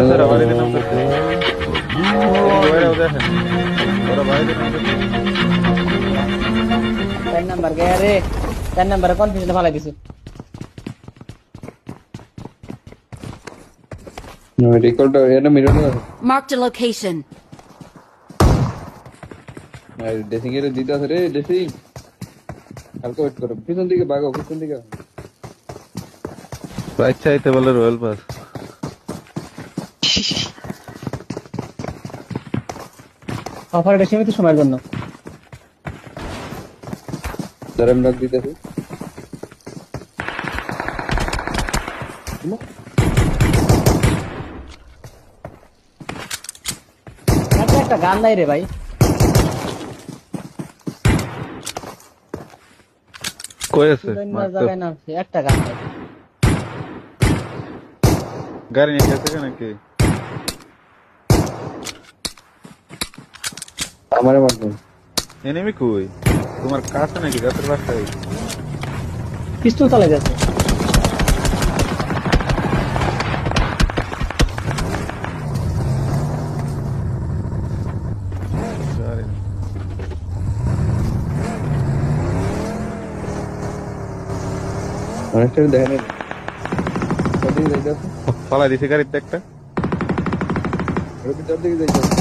নামতেছে, ওরা বাড়িতে নামতেছে। এদিকে ওরাও দেখেন, ওরা বাড়িতে নামতেছে। 4 নাম্বার গে রে, 4 নাম্বারে কনফিউশনে ফালাই দিছে। রিকলটা এটা মিরর আছে। Marked a location. আর ড্রেসিং এর দিতে আছে রে ড্রেসিং। হালকা ওয়েট করো, পিছন দিকে ভাগো, পিছন দিকে। আচ্ছা আইতে বলে রয়্যাল পাস। অফার এটা সীমিত সময়ের জন্য। দাঁড়ান লক দিতেছি। একটা গান নাই রে ভাই। কই আছে? জায়গায় নামছে, একটা গান নাই। গাড়ি নিয়ে গেছে নাকি? আমারে মারবে। এনিমি কই? তোমার কাছে নাকি গাছের বাসায়? পিস্তল চালাই যাচ্ছে। জানি না। অনেকটা দেখেন। কদিন যাইতেছে? ফালাই দিছে গাড়িতে একটা। রবি দিকে যাইতেছে।